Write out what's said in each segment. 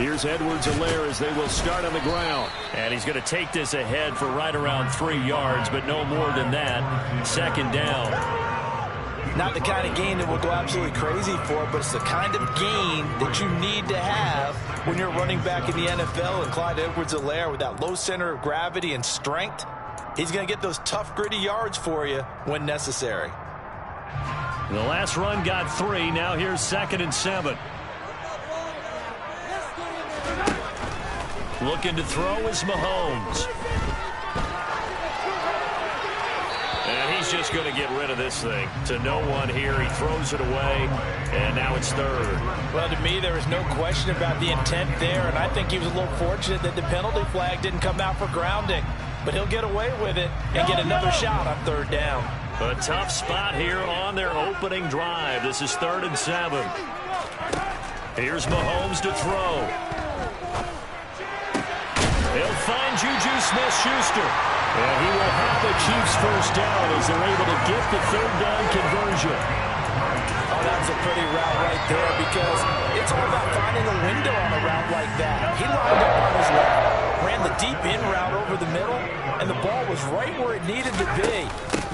Here's Edwards-Helaire as they will start on the ground. And he's going to take this ahead for right around 3 yards, but no more than that. Second down. Not the kind of gain that we'll go absolutely crazy for, but it's the kind of gain that you need to have when you're running back in the NFL. And Clyde Edwards-Helaire, with that low center of gravity and strength, he's going to get those tough, gritty yards for you when necessary. The last run got 3. Now here's 2nd and 7. Looking to throw is Mahomes. And he's just going to get rid of this thing. To no one here. He throws it away, and now it's 3rd. Well, to me, there is no question about the intent there, and I think he was a little fortunate that the penalty flag didn't come out for grounding. But he'll get away with it and get another shot on 3rd down. A tough spot here on their opening drive. This is 3rd and 7. Here's Mahomes to throw. He'll find Juju Smith-Schuster. And he will have the Chiefs first down as they're able to get the 3rd down conversion. Oh, that's a pretty route right there, because it's all about finding a window on a route like that. He lined up on his left, ran the deep in route over the middle, and the ball was right where it needed to be.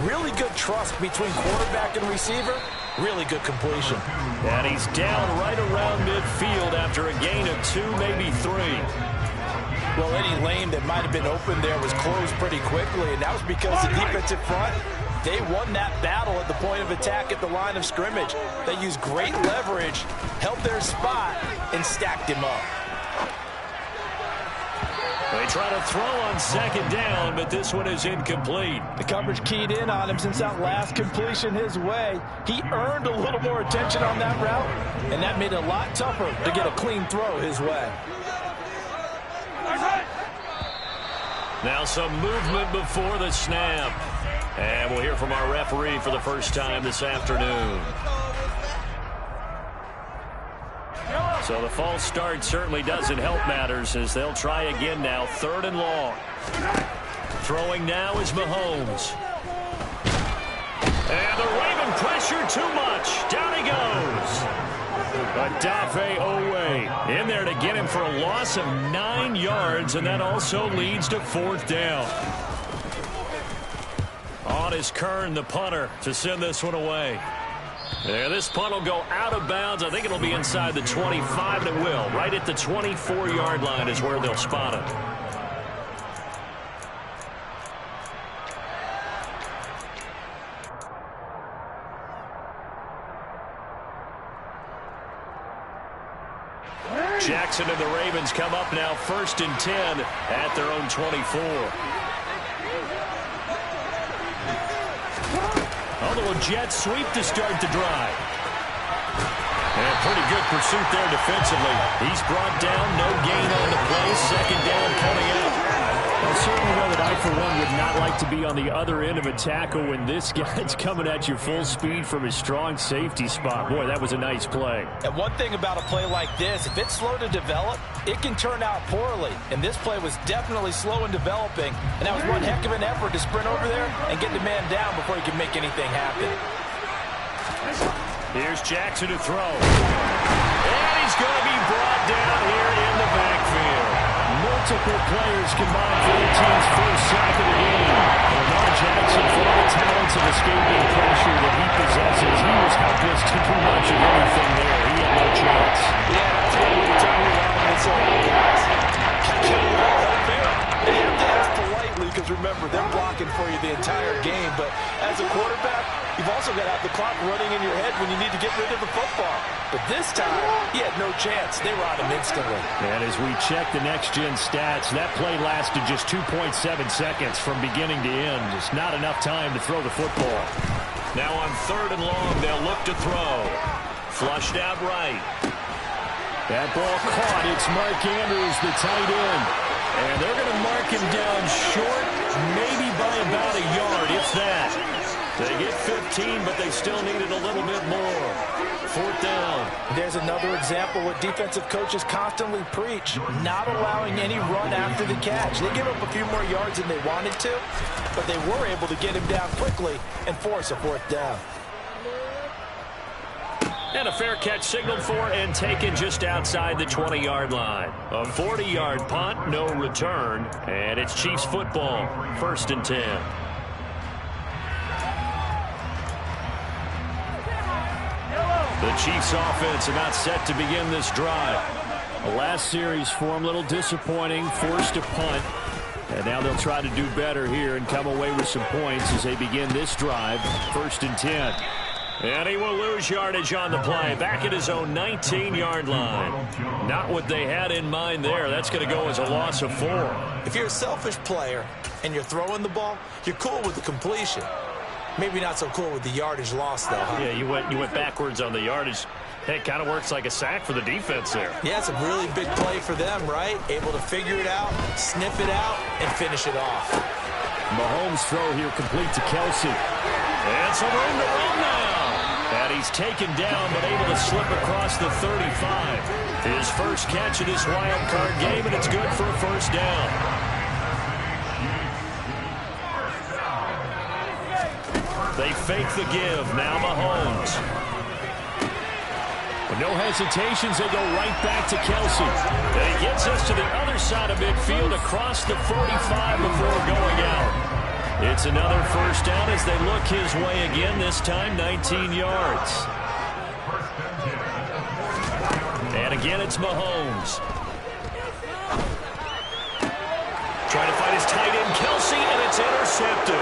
Really good trust between quarterback and receiver. Really good completion. And he's down right around midfield after a gain of 2, maybe 3. Well, any lane that might have been open there was closed pretty quickly, and that was because the defensive front, they won that battle at the point of attack at the line of scrimmage. They used great leverage, held their spot, and stacked him up. They try to throw on 2nd down, but this one is incomplete. The coverage keyed in on him since that last completion his way. He earned a little more attention on that route, and that made it a lot tougher to get a clean throw his way. Now some movement before the snap. And we'll hear from our referee for the first time this afternoon. So the false start certainly doesn't help matters as they'll try again now. 3rd and long. Throwing now is Mahomes. And the Raven pressure too much. Down he goes. Odafe Owe in there to get him for a loss of 9 yards, and that also leads to 4th down. On is Kern, the punter, to send this one away. Yeah, this punt will go out of bounds. I think it'll be inside the 25, and it will. Right at the 24-yard line is where they'll spot it. Jackson and the Ravens come up now 1st and 10 at their own 24. A little jet sweep to start the drive. And pretty good pursuit there defensively. He's brought down, no gain on the play. 2nd down coming up. I certainly know that I, for one, would not like to be on the other end of a tackle when this guy's coming at you full speed from his strong safety spot. Boy, that was a nice play. And one thing about a play like this, if it's slow to develop, it can turn out poorly. And this play was definitely slow in developing. And that was one heck of an effort to sprint over there and get the man down before he could make anything happen. Here's Jackson to throw. And he's going to be brought down here in the backfield. Multiple players combined for the team's first sack of the game. Lamar Jackson, for all the talents of escaping pressure that he possesses, he was helpless to do much of anything there. He had no chance. Yeah, that's what we were talking about when it's all guys. Catch him right there. And you have to ask politely, because remember, they're blocking for you the entire game. But as a quarterback, you've also got to have the clock running in your head when you need to get rid of the football. But this time, he had no chance. They were on him instantly. And as we check the next-gen stats, that play lasted just 2.7 seconds from beginning to end. Just not enough time to throw the football. Now on 3rd and long, they'll look to throw. Flushed out right. That ball caught. It's Mark Andrews, the tight end. And they're going to mark him down short, maybe by about a yard, if that. They get 15, but they still needed a little bit more. 4th down. There's another example what defensive coaches constantly preach, not allowing any run after the catch. They give up a few more yards than they wanted to, but they were able to get him down quickly and force a 4th down. And a fair catch signaled for and taken just outside the 20-yard line. A 40-yard punt, no return. And it's Chiefs football, 1st and 10. The Chiefs offense about set to begin this drive. The last series for them, a little disappointing, forced a punt. And now they'll try to do better here and come away with some points as they begin this drive, 1st and 10. And he will lose yardage on the play, back at his own 19-yard line. Not what they had in mind there. That's going to go as a loss of 4. If you're a selfish player and you're throwing the ball, you're cool with the completion. Maybe not so cool with the yardage loss, though, huh? Yeah, you went backwards on the yardage. Hey, it kind of works like a sack for the defense there. Yeah, it's a really big play for them, right? Able to figure it out, sniff it out, and finish it off. Mahomes' throw here complete to Kelsey. And some room to run now. And he's taken down, but able to slip across the 35. His first catch of this wild card game, and it's good for a 1st down. They fake the give. Now Mahomes. With no hesitations, they go right back to Kelsey. And he gets us to the other side of midfield across the 45 before going out. It's another 1st down as they look his way again, this time 19 yards. And again, it's Mahomes. Trying to find his tight end, Kelsey, and it's intercepted.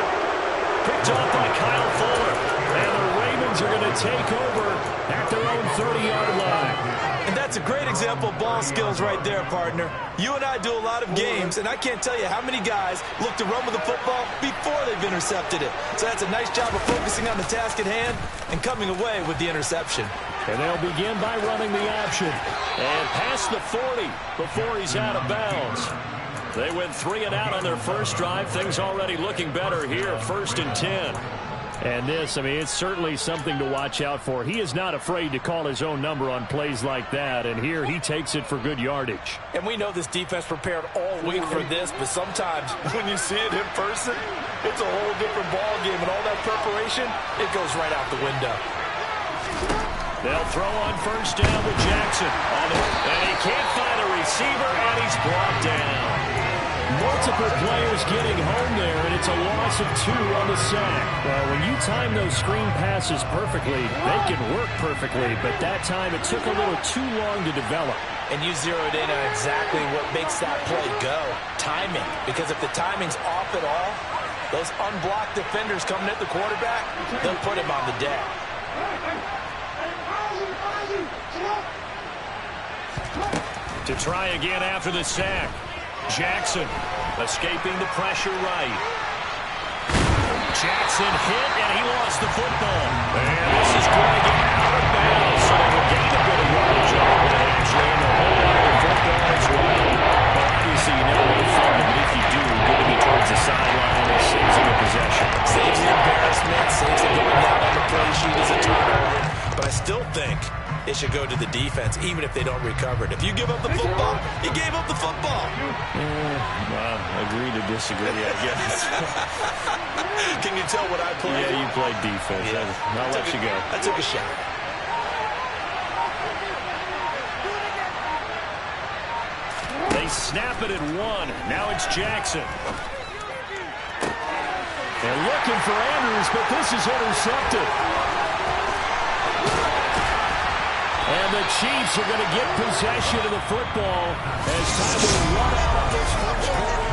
Picked off by Kyle Fuller. And the Ravens are going to take over at their own 30-yard line. And that's a great example of ball skills right there, partner. You and I do a lot of games, and I can't tell you how many guys look to run with the football before they've intercepted it. So that's a nice job of focusing on the task at hand and coming away with the interception. And they'll begin by running the option. And past the 40 before he's out of bounds. They went 3 and out on their first drive. Things already looking better here, 1st and 10. And this, I mean, it's certainly something to watch out for. He is not afraid to call his own number on plays like that, and here he takes it for good yardage. And we know this defense prepared all week for this, but sometimes when you see it in person, it's a whole different ball game, and all that preparation, it goes right out the window. They'll throw on 1st down with Jackson. And he can't find a receiver, and he's brought down. Multiple players getting home there, and it's a loss of 2 on the sack. Well, when you time those screen passes perfectly, they can work perfectly, but that time it took a little too long to develop. And you zeroed in on exactly what makes that play go, timing. Because if the timing's off at all, those unblocked defenders coming at the quarterback, they'll put him on the deck. To try again after the sack. Jackson escaping the pressure right. Jackson hit, and he lost the football. And this is going to get out of bounds. So they will gain a bit of yardage on it, actually, and they'll hold on to the football as well. Well, obviously, you never want to fumble, but if you do, good to be towards the sideline, and it saves them a possession. Saves the embarrassment, saves it going down on the play sheet as a turnover. But I still think it should go to the defense, even if they don't recover it. If you give up the football, you gave up the football. Well, agree to disagree, I guess. Can you tell what I played? Yeah, you played defense. Yeah. I'll let you go. I took a shot. They snap it at 1. Now it's Jackson. They're looking for Andrews, but this is intercepted. And the Chiefs are going to get possession of the football as time will run out on this first quarter.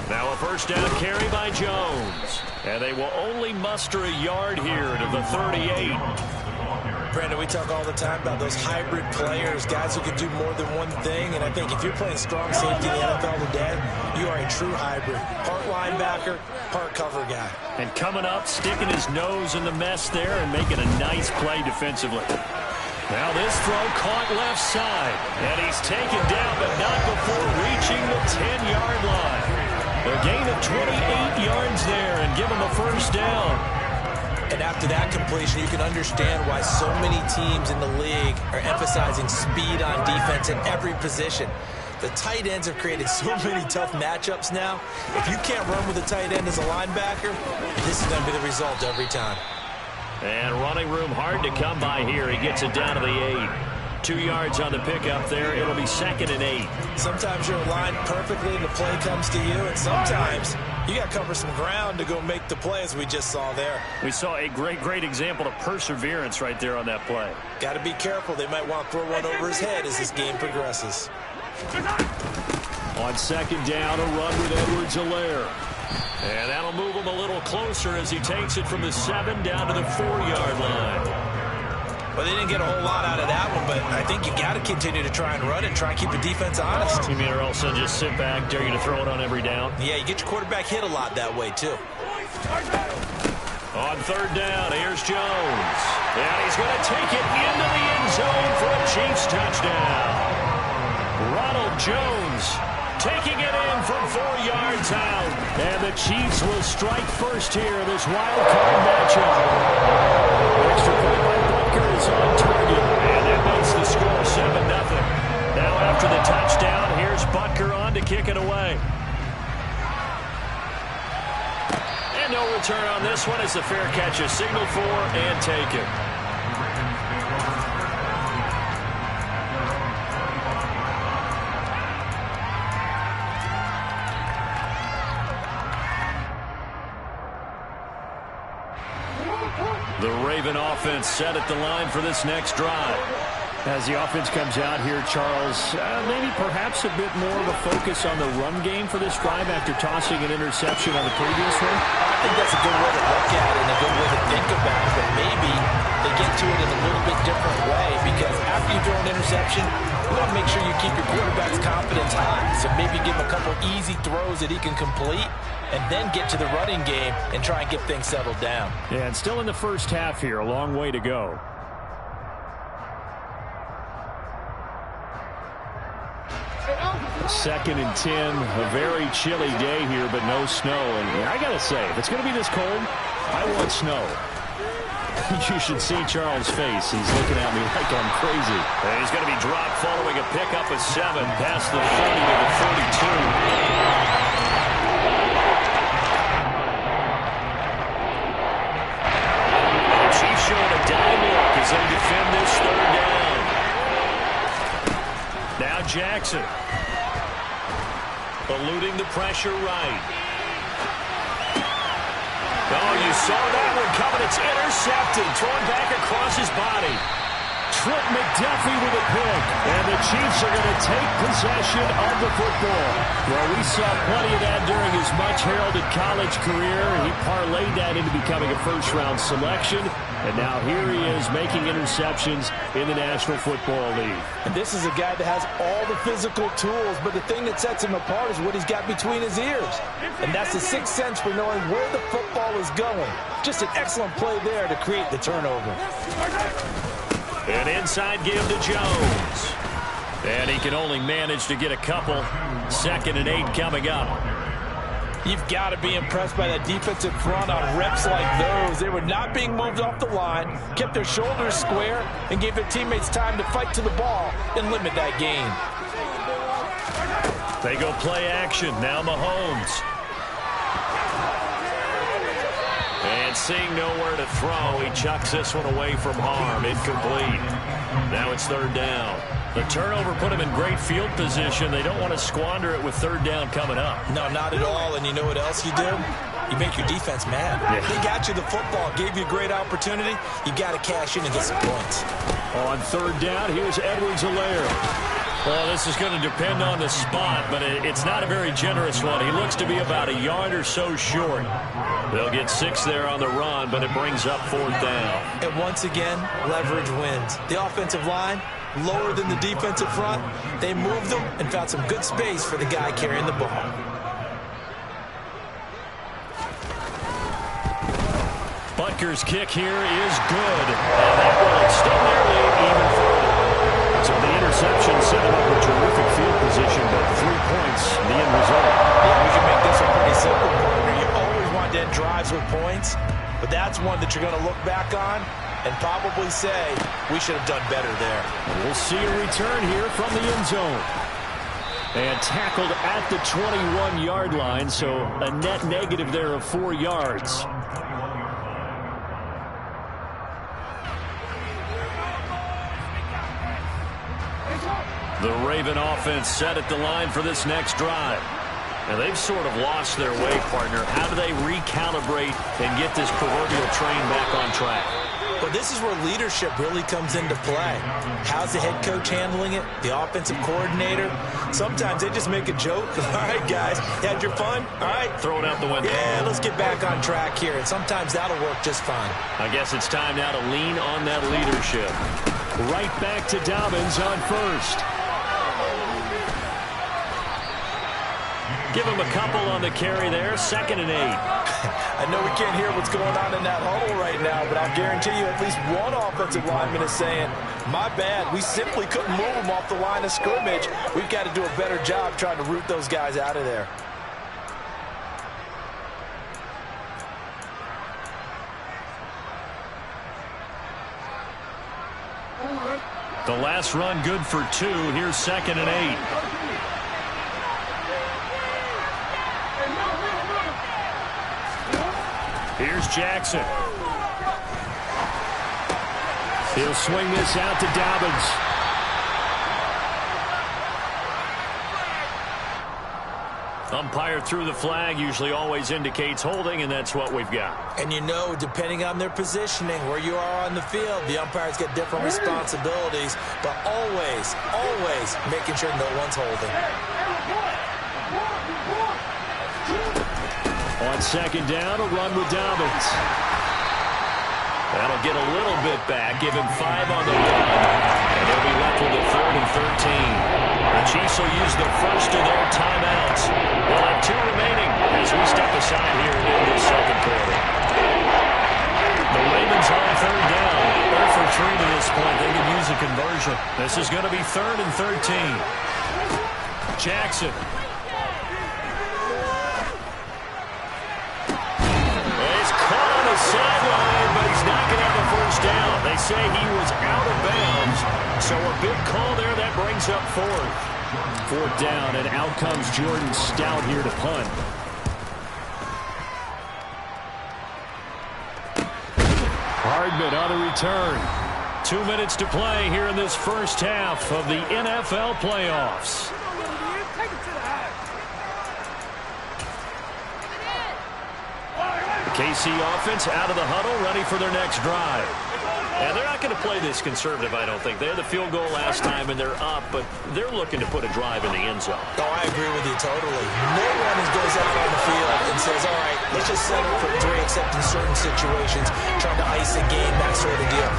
Now a 1st down carry by Jones. And they will only muster a yard here to the 38. Brandon, we talk all the time about those hybrid players, guys who can do more than one thing. And I think if you're playing strong safety in the NFL today, you are a true hybrid. Part linebacker, part cover guy. And coming up, sticking his nose in the mess there and making a nice play defensively. Now this throw caught left side. And he's taken down, but not before reaching the 10-yard line. A gain of 28 yards there and give him a 1st down. And after that completion, you can understand why so many teams in the league are emphasizing speed on defense in every position. The tight ends have created so many tough matchups now. If you can't run with a tight end as a linebacker, this is going to be the result every time. And running room hard to come by here. He gets it down to the 8. 2 yards on the pickup there. It'll be 2nd and 8. Sometimes you're aligned perfectly and the play comes to you, and sometimes you got to cover some ground to go make the play, as we just saw there. We saw a great example of perseverance right there on that play. Got to be careful. They might want to throw one over his head as this game progresses. On 2nd down, a run with Edwards-Helaire. And that'll move him a little closer as he takes it from the 7 down to the 4-yard line. Well, they didn't get a whole lot out of that one, but I think you got to continue to try and run and try and keep the defense honest. You mean or else they'll just sit back, dare you to throw it on every down? Yeah, you get your quarterback hit a lot that way, too. On 3rd down, here's Jones. And he's going to take it into the end zone for a Chiefs touchdown. Ronald Jones taking it in from 4 yards out. And the Chiefs will strike first here in this wild card matchup. Extra point by Butker is on target. And that makes the score 7-0. Now after the touchdown, here's Butker on to kick it away. And no return on this one as the fair catch is signaled for and taken. The Raven offense set at the line for this next drive. As the offense comes out here, Charles, maybe perhaps a bit more of a focus on the run game for this drive after tossing an interception on the previous one. I think that's a good way to look at it and a good way to think about it, but maybe they get to it in a little bit different way, because after you throw an interception, you want to make sure you keep your quarterback's confidence high. So maybe give him a couple easy throws that he can complete, and then get to the running game and try and get things settled down. Yeah, and still in the first half here, a long way to go. Second and 10, a very chilly day here, but no snow. And I got to say, if it's going to be this cold, I want snow. You should see Charles' face. He's looking at me like I'm crazy. And he's going to be dropped following a pickup of 7 past the 30 to the 42. Showing a dime look as they defend this 3rd down. Now Jackson. Eluding the pressure right. Oh, you saw that one coming. It's intercepted. Thrown back across his body. Trent McDuffie with a pick. And the Chiefs are going to take possession of the football. Well, we saw plenty of that during his much-heralded college career. He parlayed that into becoming a first-round selection. And now here he is making interceptions in the National Football League. And this is a guy that has all the physical tools, but the thing that sets him apart is what he's got between his ears. And that's the sixth sense for knowing where the football is going. Just an excellent play there to create the turnover. An inside give to Jones. And he can only manage to get a couple. 2nd and 8 coming up. You've got to be impressed by that defensive front on reps like those. They were not being moved off the line, kept their shoulders square, and gave their teammates time to fight to the ball and limit that gain. They go play action. Now Mahomes. And seeing nowhere to throw, he chucks this one away from harm. Incomplete. Now it's 3rd down. The turnover put him in great field position. They don't want to squander it with 3rd down coming up. No, not at all. And you know what else you do? You make your defense mad. Yeah. They got you the football, gave you a great opportunity. You got to cash in and get some points. On 3rd down, here's Edwards-Helaire. Well, this is going to depend on the spot, but it's not a very generous one. He looks to be about a yard or so short. They'll get 6 there on the run, but it brings up 4th down. And once again, leverage wins. The offensive line, lower than the defensive front. They moved them and found some good space for the guy carrying the ball. Butker's kick here is good. And that will extend their lead even further. So the interception set him up a terrific field position, but 3 points, the end result. Yeah, we can make this one pretty simple, partner. You always want to end drives with points. but that's one that you're going to look back on and probably say, we should have done better there. We'll see a return here from the end zone. And tackled at the 21-yard line, so a net negative there of 4 yards. The Raven offense set at the line for this next drive. And they've sort of lost their way, partner. How do they recalibrate and get this proverbial train back on track? Well, this is where leadership really comes into play. How's the head coach handling it? The offensive coordinator? Sometimes they just make a joke. All right, guys, you had your fun? All right. Throw it out the window. Yeah, let's get back on track here. And sometimes that'll work just fine. I guess it's time now to lean on that leadership. Right back to Dobbins on first. Give him a couple on the carry there. 2nd and 8. I know we can't hear what's going on in that huddle right now, but I'll guarantee you at least one offensive lineman is saying, my bad, we simply couldn't move them off the line of scrimmage. We've got to do a better job trying to root those guys out of there. The last run good for 2. Here's 2nd and 8. Here's Jackson. He'll swing this out to Dobbins. Umpire threw the flag, usually always indicates holding, and that's what we've got. And you know, depending on their positioning, where you are on the field, the umpires get different responsibilities, but always, always making sure no one's holding. On 2nd down, a run with Dobbins. That'll get a little bit back, give him 5 on the run. And they'll be left with a 3rd and 13. The Chiefs will use the first of their timeouts. They'll have 2 remaining as we step aside here in the 2nd quarter. The Ravens on 3rd down. 0 for 3 to this point. They can use a conversion. This is going to be 3rd and 13. Jackson. Sideline, but he's not going to have a first down. They say he was out of bounds, so a big call there. That brings up 4th. 4th down, and out comes Jordan Stout here to punt. Hardman on the return. 2 minutes to play here in this first half of the NFL playoffs. KC offense out of the huddle, ready for their next drive. And they're not going to play this conservative, I don't think. They had the field goal last time, and they're up, but they're looking to put a drive in the end zone. Oh, I agree with you totally. No one goes out on the field and says, all right, let's just settle for 3, except in certain situations, trying to ice a game, that sort of deal.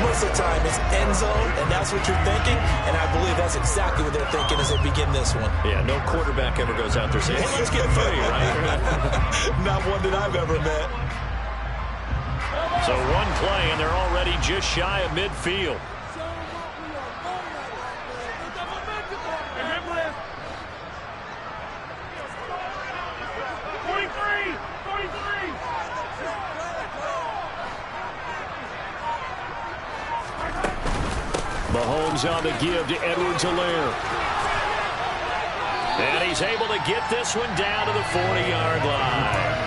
Most of the time, it's end zone, and that's what you're thinking, and I believe that's exactly what they're thinking as they begin this one. Yeah, no quarterback ever goes out there saying, hey, let's get free, right? Not one that I've ever met. So 1 play, and they're already just shy of midfield. Mahomes on the give to Edwards-Helaire. And he's able to get this one down to the 40-yard line.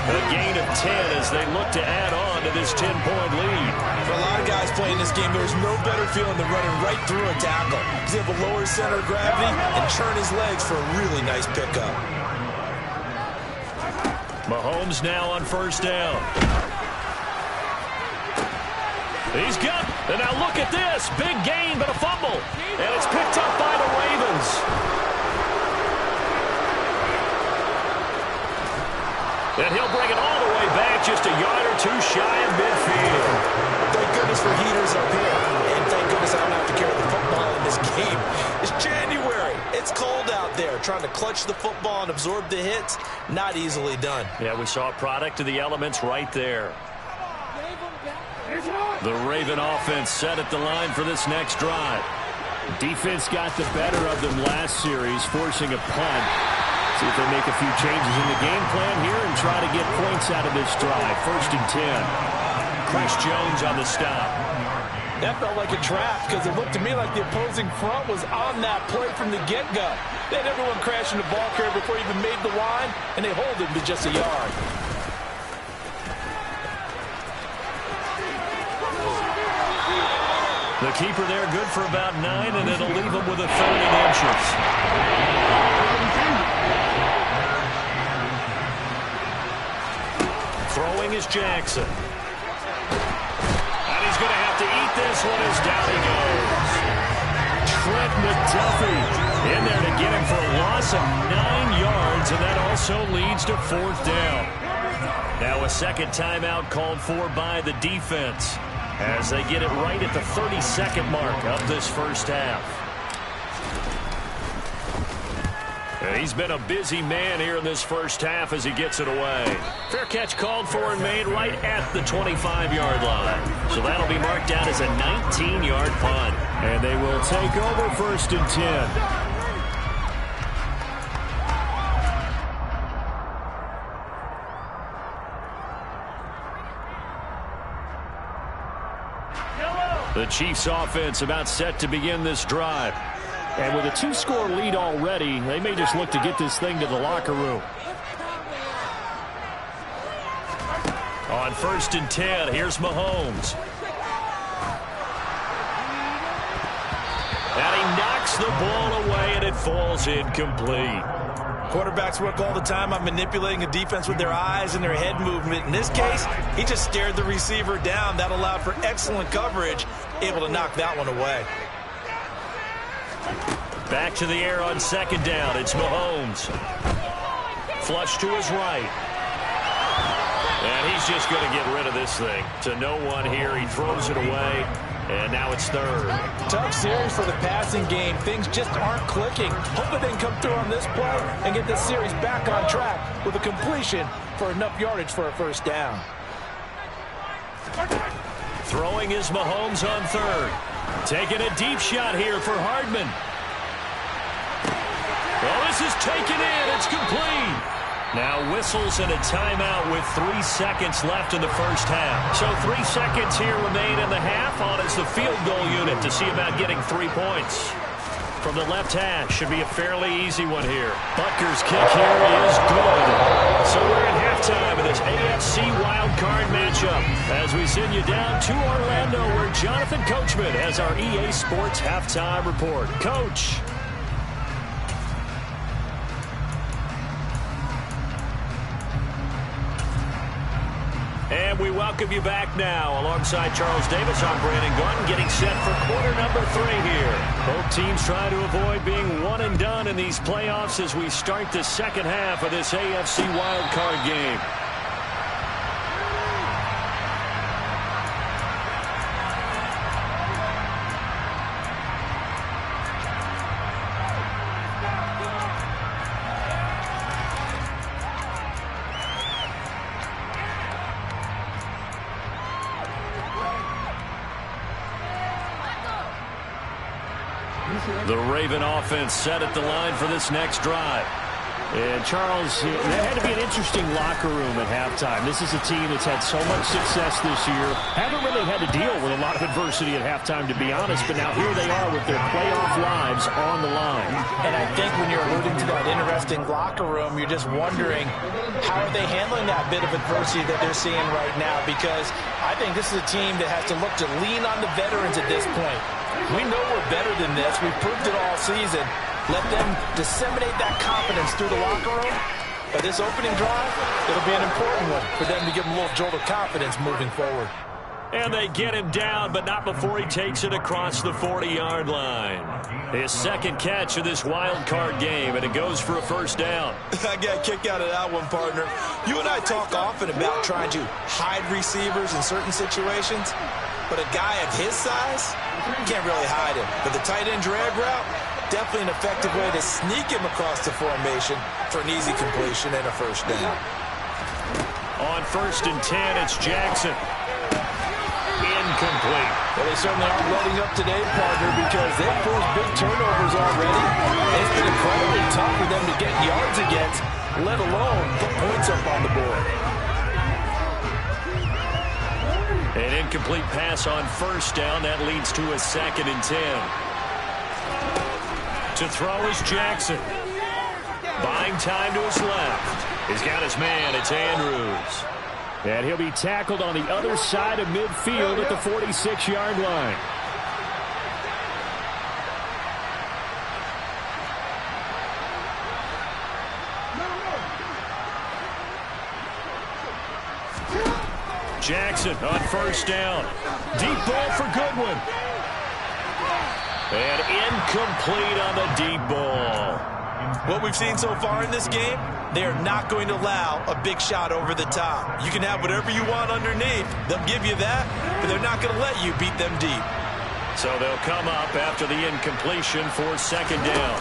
A gain of 10 as they look to add on to this 10-point lead. For a lot of guys playing this game, there's no better feeling than running right through a tackle. He's able to lower his center of gravity and churn his legs for a really nice pickup. Mahomes now on 1st down. He's got, and now look at this. Big gain, but a fumble. And it's picked up by the Ravens. And he'll bring it all the way back, just a yard or 2 shy of midfield. Thank goodness for heaters up here. And thank goodness I don't have to carry the football in this game. It's January. It's cold out there. Trying to clutch the football and absorb the hits, not easily done. Yeah, we saw a product of the elements right there. The Raven offense set at the line for this next drive. Defense got the better of them last series, forcing a punt. See if they make a few changes in the game plan here and try to get points out of this drive. 1st and 10. Chris Jones on the stop. That felt like a trap because it looked to me like the opposing front was on that play from the get-go. They had everyone crashing the ball carrier before he even made the line, and they hold him to just a yard. The keeper there good for about 9, and it'll leave him with a 3rd and inches. Throwing is Jackson. And he's going to have to eat this one as down he goes. Trent McDuffie in there to get him for a loss of 9 yards, and that also leads to 4th down. Now a second timeout called for by the defense as they get it right at the 32nd mark of this first half. And he's been a busy man here in this first half as he gets it away. Fair catch called for and made right at the 25-yard line. So that'll be marked out as a 19-yard punt. And they will take over 1st and 10. The Chiefs offense about set to begin this drive. And with a 2-score lead already, they may just look to get this thing to the locker room. On 1st and 10, here's Mahomes. And he knocks the ball away, and it falls incomplete. Quarterbacks work all the time on manipulating a defense with their eyes and their head movement. In this case, he just stared the receiver down. That allowed for excellent coverage, able to knock that one away. Back to the air on 2nd down. It's Mahomes. Flush to his right. And he's just going to get rid of this thing. To no one here. He throws it away. And now it's 3rd. Tough series for the passing game. Things just aren't clicking. Hope they can come through on this play and get this series back on track with a completion for enough yardage for a 1st down. Throwing is Mahomes on 3rd. Taking a deep shot here for Hardman. Well, this is taken in. It's complete. Now whistles and a timeout with 3 seconds left in the first half. So 3 seconds here remain in the half on as the field goal unit to see about getting 3 points. From the left hash, should be a fairly easy one here. Butker's kick here is good. So we're at halftime of this AFC wildcard matchup as we send you down to Orlando where Jonathan Coachman has our EA Sports halftime report. Coach. And we welcome you back now. Alongside Charles Davis, I'm Brandon Gunn, getting set for quarter number 3 here. Both teams trying to avoid being one and done in these playoffs as we start the second half of this AFC wildcard game. The Raven offense set at the line for this next drive. And Charles, that had to be an interesting locker room at halftime. This is a team that's had so much success this year. Haven't really had to deal with a lot of adversity at halftime, to be honest. But now here they are with their playoff lives on the line. And I think when you're alluding to that interesting locker room, you're just wondering how are they handling that bit of adversity that they're seeing right now? Because I think this is a team that has to look to lean on the veterans at this point. We know we're better than this. We've proved it all season. Let them disseminate that confidence through the locker room. But this opening drive, it'll be an important one for them to give them a little jolt of confidence moving forward. And they get him down, but not before he takes it across the 40-yard line. His second catch of this wild card game, and it goes for a first down. I got a kick out of that one, partner. You and I talk often about trying to hide receivers in certain situations, but a guy of his size, you can't really hide him. But the tight end drag route, definitely an effective way to sneak him across the formation for an easy completion and a first down. On 1st and 10, it's Jackson. In incomplete. Well, they certainly aren't letting up today, partner, because they've forced big turnovers already. It's been incredibly tough for them to get yards against, let alone put points up on the board. An incomplete pass on first down. That leads to a 2nd and 10. To throw is Jackson. Buying time to his left. He's got his man. It's Andrews. And he'll be tackled on the other side of midfield at the 46-yard line. Jackson on first down. Deep ball for Goodwin. And incomplete on the deep ball. What we've seen so far in this game, they are not going to allow a big shot over the top. You can have whatever you want underneath. They'll give you that, but they're not going to let you beat them deep. So they'll come up after the incompletion for 2nd down.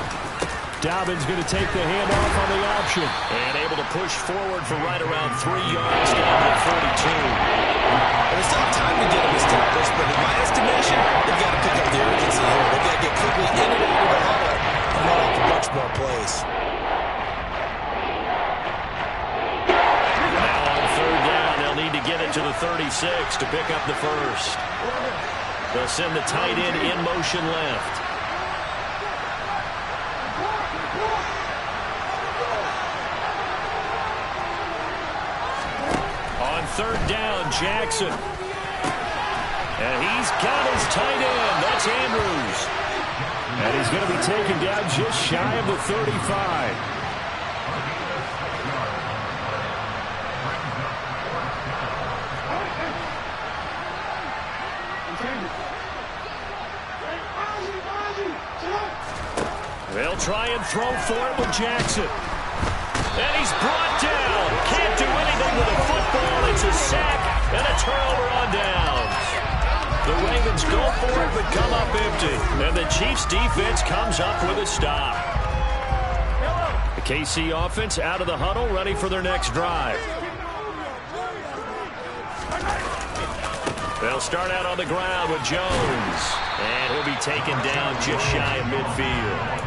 Dobbins going to take the handoff on the option. And able to push forward for right around 3 yards down to 42. They still have time to get them established, but in my estimation, they've got to pick up the urgency here. They've got to get quickly in and out of the huddle and run off much more plays. Now on 3rd down, they'll need to get it to the 36 to pick up the first. They'll send the tight end in motion left. On 3rd down, Jackson. And he's got his tight end. That's Andrews. And he's going to be taken down just shy of the 35. They'll try and throw for it with Jackson. And he's brought down. Can't do anything with a football. It's a sack and a turnover on downs. The Ravens go for it but come up empty. And the Chiefs defense comes up with a stop. The KC offense out of the huddle, ready for their next drive. They'll start out on the ground with Jones. And he'll be taken down just shy of midfield.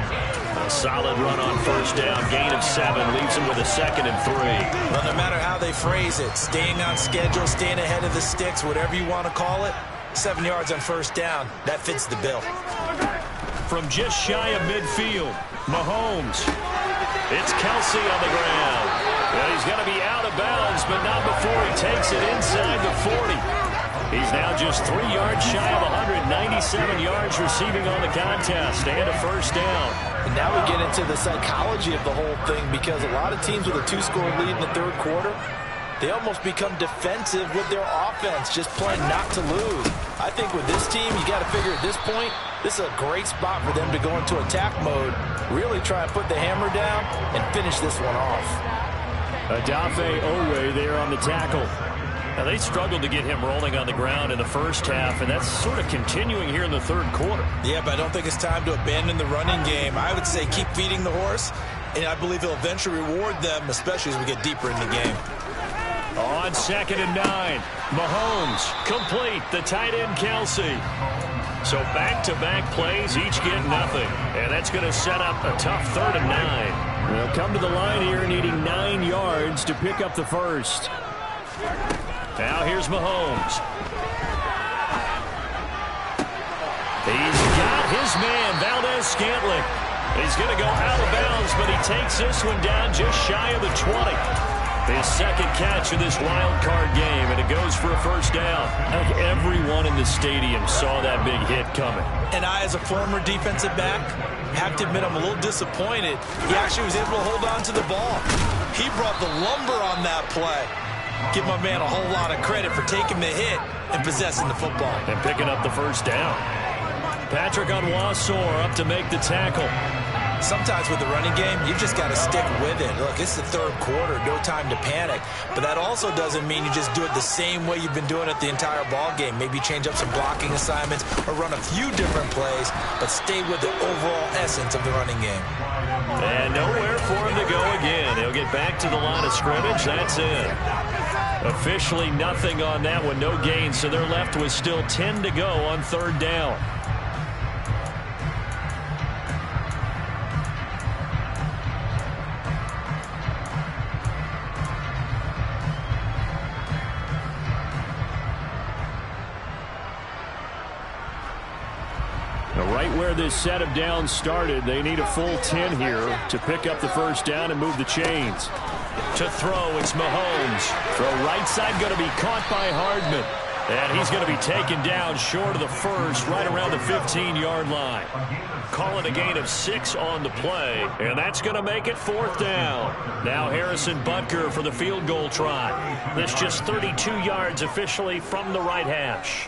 A solid run on first down. Gain of 7 leaves him with a 2nd and 3. Well, no matter how they phrase it, staying on schedule, staying ahead of the sticks, whatever you want to call it, 7 yards on first down, that fits the bill. From just shy of midfield, Mahomes. It's Kelsey on the ground. Well, he's going to be out of bounds, but not before he takes it inside the 40. He's now just 3 yards shy of 197 yards receiving on the contest and a first down. And now we get into the psychology of the whole thing, because a lot of teams with a 2-score lead in the 3rd quarter, they almost become defensive with their offense, just playing not to lose. I think with this team, you got to figure at this point, this is a great spot for them to go into attack mode, really try and put the hammer down and finish this one off. Adafe Owe there on the tackle. Now, they struggled to get him rolling on the ground in the first half, and that's sort of continuing here in the 3rd quarter. Yeah, but I don't think it's time to abandon the running game. I would say keep feeding the horse, and I believe he'll eventually reward them, especially as we get deeper in the game. On 2nd and 9, Mahomes complete, the tight end Kelsey. So back-to-back plays, each get nothing, and that's going to set up a tough 3rd and 9. They'll come to the line here needing 9 yards to pick up the first. Now here's Mahomes. He's got his man, Valdez-Scantling. He's going to go out of bounds, but he takes this one down just shy of the 20. His 2nd catch of this wild card game, and it goes for a first down. I think everyone in the stadium saw that big hit coming. And I, as a former defensive back, have to admit I'm a little disappointed. He actually was able to hold on to the ball. He brought the lumber on that play. Give my man a whole lot of credit for taking the hit and possessing the football. And picking up the first down. Patrick Onwuasor up to make the tackle. Sometimes with the running game, you've just got to stick with it. Look, it's the 3rd quarter, no time to panic. But that also doesn't mean you just do it the same way you've been doing it the entire ball game. Maybe change up some blocking assignments or run a few different plays, but stay with the overall essence of the running game. And nowhere for him to go again. He'll get back to the line of scrimmage. That's it. Officially nothing on that one, no gain, so they're left with still 10 to go on third down. Now, right where this set of downs started, they need a full 10 here to pick up the first down and move the chains. To throw, it's Mahomes. Throw right side going to be caught by Hardman. And he's going to be taken down short of the first, right around the 15-yard line. Call it a gain of 6 on the play, and that's going to make it fourth down. Now Harrison Butker for the field goal try. This just 32 yards officially from the right hash.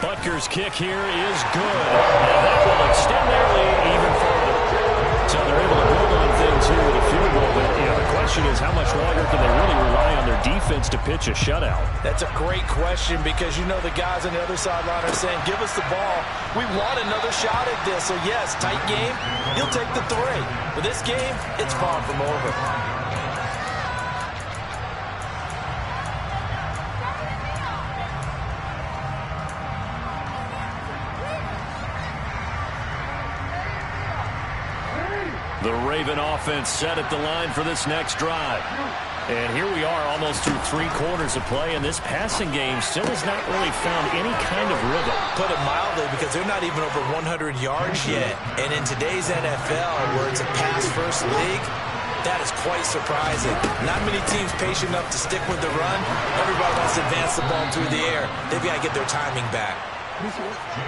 Butker's kick here is good, and that will extend their lead even further. So they're able to build on things here with a field goal, but the question is how much longer can they really rely on their defense to pitch a shutout? That's a great question because you know the guys on the other sideline are saying, give us the ball. We want another shot at this. So yes, tight game, you'll take the 3. But this game, it's far from over. The Raven offense set at the line for this next drive. And here we are almost through 3 quarters of play, and this passing game still has not really found any kind of rhythm. Put it mildly, because they're not even over 100 yards yet. And in today's NFL, where it's a pass-first league, that is quite surprising. Not many teams patient enough to stick with the run. Everybody wants to advance the ball through the air. They've got to get their timing back.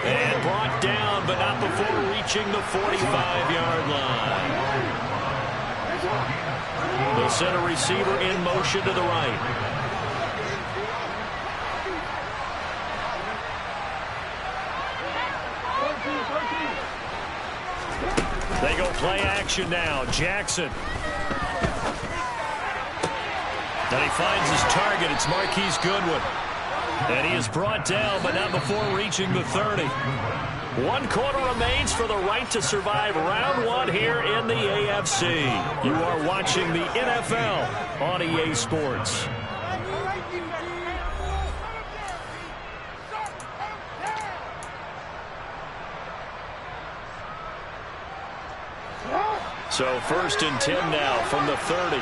And brought down, but not before reaching the 45-yard line. The center receiver in motion to the right. They go play action now. Jackson. Then he finds his target. It's Marquise Goodwin. And he is brought down, but not before reaching the 30. 1 quarter remains for the right to survive round 1 here in the AFC. You are watching the NFL on EA Sports. So 1st and 10 now from the 30.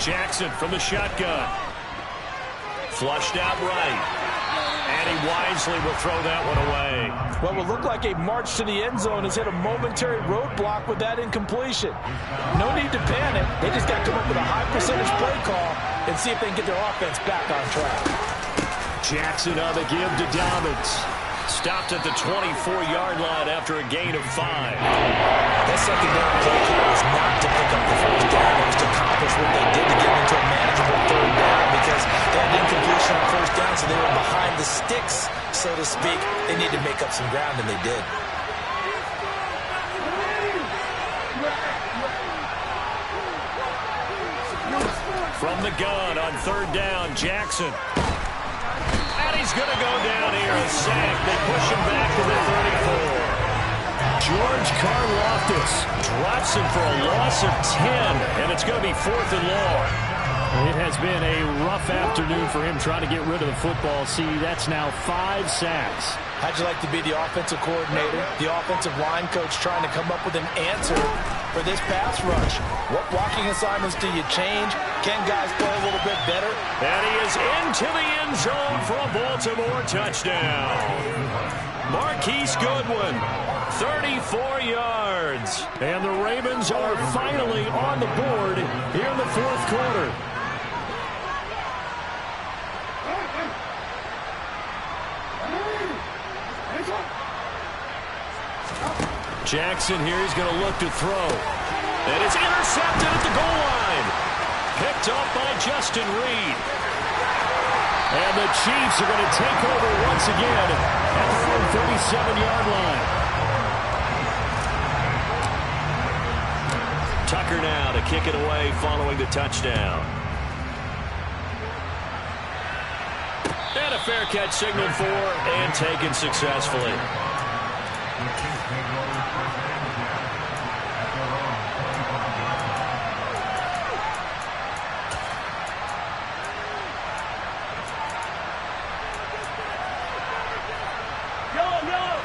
Jackson from the shotgun. Flushed out right. And he wisely will throw that one away. What will look like a march to the end zone has hit a momentary roadblock with that incompletion. No need to panic. They just got to come up with a high percentage play call and see if they can get their offense back on track. Jackson on the give to Dobbins. Stopped at the 24-yard line after a gain of 5. That second down play call was not to pick up the first down. It was to accomplish what they did to get into a manageable third down because they had incompletion on first down, so they were behind the sticks, so to speak. They needed to make up some ground, and they did. From the gun on third down, Jackson. And he's going to go down here, a sack. They push him back to the 34. George Karlaftis drops him for a loss of 10, and it's going to be 4th and long. It has been a rough afternoon for him trying to get rid of the football. See, that's now 5 sacks. How'd you like to be the offensive coordinator, the offensive line coach trying to come up with an answer for this pass rush? What blocking assignments do you change? Can guys play a little bit better? And he is into the end zone for a Baltimore touchdown. Marquise Goodwin, 34 yards. And the Ravens are finally on the board here in the 4th quarter. Jackson here, he's going to look to throw. And it's intercepted at the goal line. Picked up by Justin Reed. And the Chiefs are going to take over once again at their own 37-yard line. Tucker now to kick it away following the touchdown. And a fair catch signaled for and taken successfully.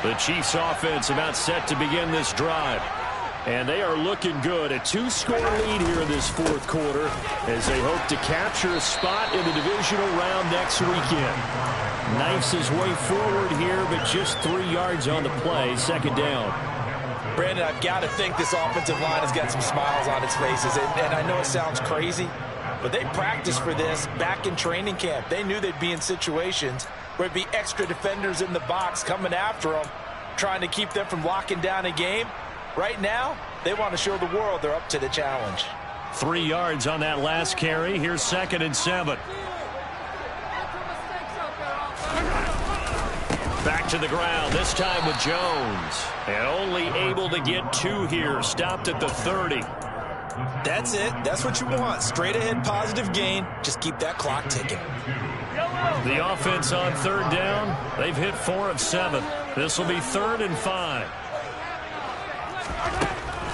The Chiefs offense about set to begin this drive. And they are looking good. A 2-score lead here in this fourth quarter as they hope to capture a spot in the divisional round next weekend. Knifes his way forward here, but just 3 yards on the play. Second down. Brandon, I've got to think this offensive line has got some smiles on its faces. And I know it sounds crazy, but they practiced for this back in training camp. They knew they'd be in situations where it'd be extra defenders in the box coming after them, trying to keep them from locking down a game. Right now, they want to show the world they're up to the challenge. 3 yards on that last carry. Here's 2nd and 7. Back to the ground, this time with Jones. And only able to get 2 here. Stopped at the 30. That's it. That's what you want. Straight ahead positive gain. Just keep that clock ticking. The offense on 3rd down. They've hit 4 of 7. This will be 3rd and 5.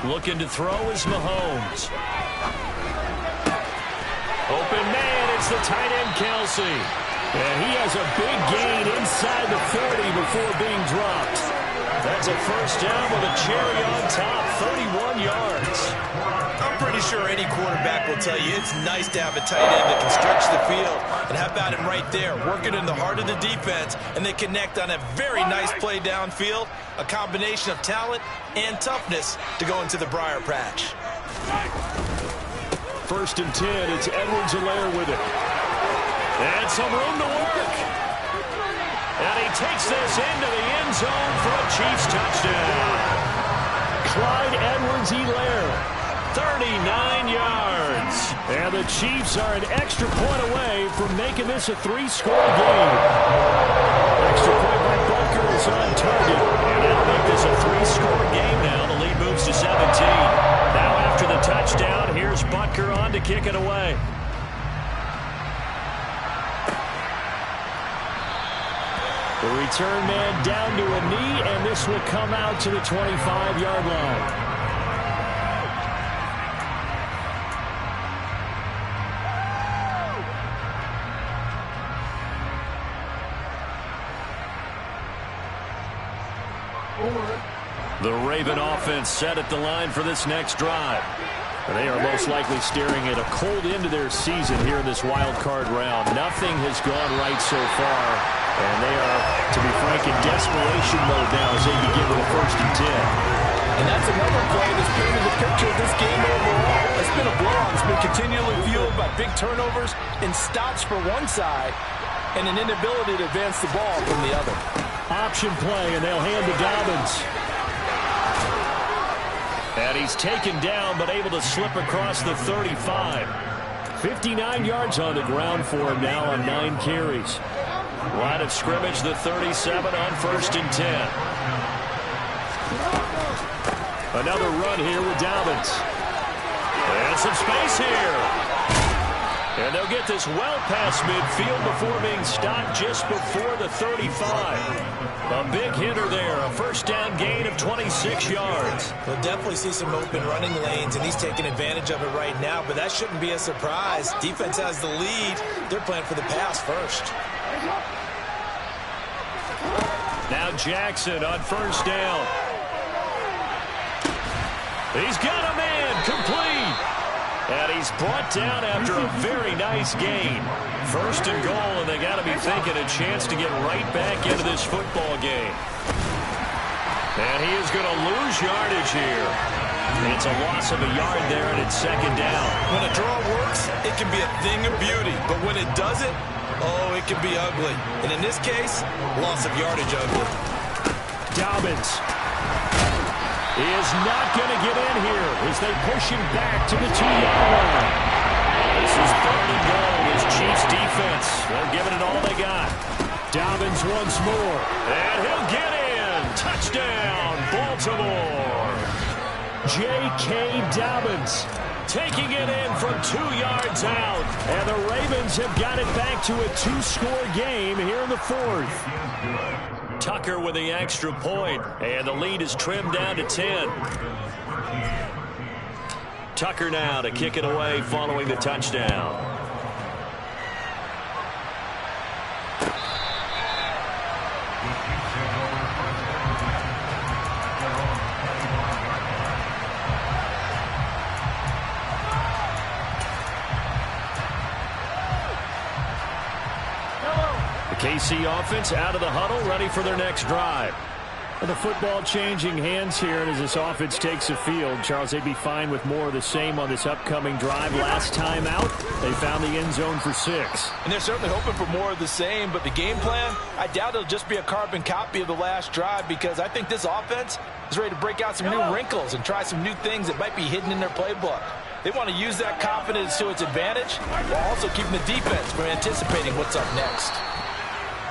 Looking to throw is Mahomes. Open man, it's the tight end Kelsey. And he has a big gain inside the 40 before being dropped. That's a first down with a cherry on top, 31 yards. I'm pretty sure any quarterback will tell you it's nice to have a tight end that can stretch the field. And how about him right there, working in the heart of the defense, and they connect on a very nice play downfield, a combination of talent and toughness to go into the briar patch. 1st and 10, it's Edwards-Helaire with it. And some room to work. And he takes this into the end zone for a Chiefs touchdown. Clyde Edwards-Helaire, 39 yards. And the Chiefs are an extra point away from making this a 3-score game. Extra point by Butker is on target. And that'll make this a 3-score game now. The lead moves to 17. Now after the touchdown, here's Butker on to kick it away. The return man down to a knee, and this will come out to the 25-yard line. The Raven offense set at the line for this next drive. They are most likely staring at a cold end to their season here in this wild card round. Nothing has gone right so far, and they are, to be frank, in desperation mode now as they begin with a 1st and 10. And that's another play that's painted the picture of this game overall. It's been a blowout. It's been continually fueled by big turnovers and stops for one side and an inability to advance the ball from the other. Option play, and they'll hand to Dobbins. And he's taken down, but able to slip across the 35. 59 yards on the ground for him now on 9 carries. Line of scrimmage, the 37 on 1st and 10. Another run here with Dobbins. And some space here. And they'll get this well past midfield before being stopped just before the 35. A big hitter there, a 1st down gain of 26 yards. We'll definitely see some open running lanes, and he's taking advantage of it right now, but that shouldn't be a surprise. Defense has the lead. They're playing for the pass first. Now Jackson on 1st down. He's got a man, complete. And he's brought down after a very nice gain. 1st and goal, and they got to be thinking a chance to get right back into this football game. And he is going to lose yardage here. It's a loss of a yard there, and it's 2nd down. When a draw works, it can be a thing of beauty. But when it doesn't, oh, it can be ugly. And in this case, loss of yardage ugly. Dobbins. He is not going to get in here as they push him back to the 2-yard line. This is 3rd and goal as Chiefs defense, they're giving it all they got. Dobbins once more, and he'll get in. Touchdown, Baltimore. J.K. Dobbins taking it in from 2 yards out. And the Ravens have got it back to a 2-score game here in the fourth. Tucker with the extra point, and the lead is trimmed down to 10. Tucker now to kick it away following the touchdown. KC offense out of the huddle, ready for their next drive. And the football changing hands here, and as this offense takes the field, Charles, they'd be fine with more of the same on this upcoming drive. Last time out, they found the end zone for 6. And they're certainly hoping for more of the same, but the game plan, I doubt it'll just be a carbon copy of the last drive, because I think this offense is ready to break out some new wrinkles and try some new things that might be hidden in their playbook. They want to use that confidence to its advantage, while also keeping the defense from anticipating what's up next.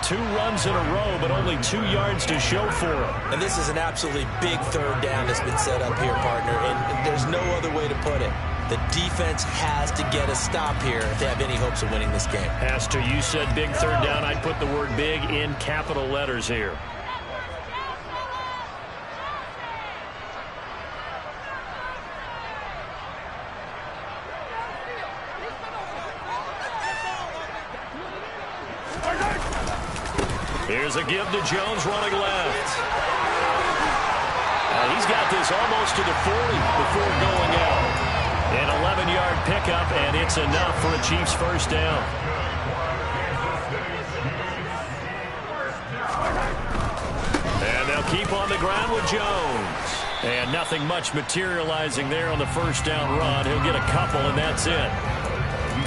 2 runs in a row, but only 2 yards to show for it. And this is an absolutely big third down that's been set up here, partner, and there's no other way to put it. The defense has to get a stop here if they have any hopes of winning this game. As to you said big third down, I'd put the word big in capital letters here. Here's a give to Jones running left. He's got this almost to the 40 before going out. An 11-yard pickup, and it's enough for a Chiefs first down. And they'll keep on the ground with Jones. And nothing much materializing there on the first down run. He'll get a couple, and that's it.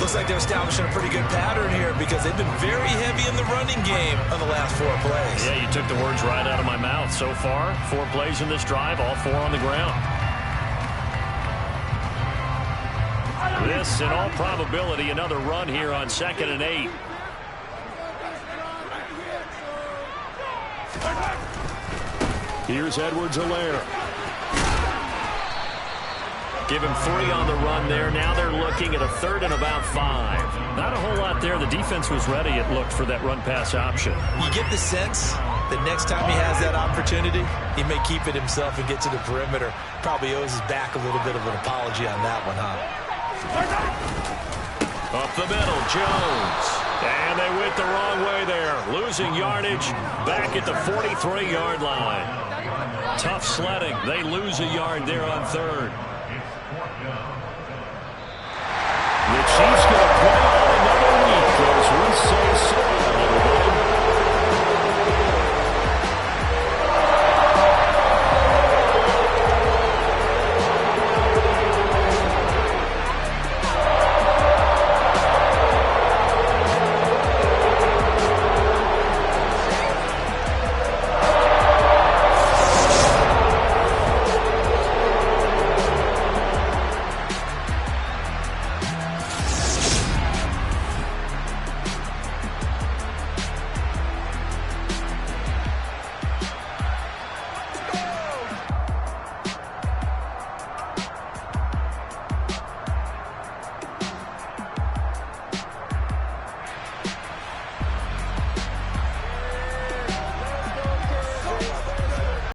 Looks like they're establishing a pretty good pattern here because they've been very heavy in the running game on the last 4 plays. Yeah, you took the words right out of my mouth. So far, 4 plays in this drive, all 4 on the ground. This, in all probability, another run here on 2nd and 8. Here's Edwards-Helaire. Give him 3 on the run there. Now they're looking at a 3rd and about 5. Not a whole lot there. The defense was ready, it looked, for that run-pass option. You get the sense that next time he has that opportunity, he may keep it himself and get to the perimeter. Probably owes his back a little bit of an apology on that one, huh? Up the middle, Jones. And they went the wrong way there. Losing yardage back at the 43-yard line. Tough sledding. They lose a yard there on 3rd.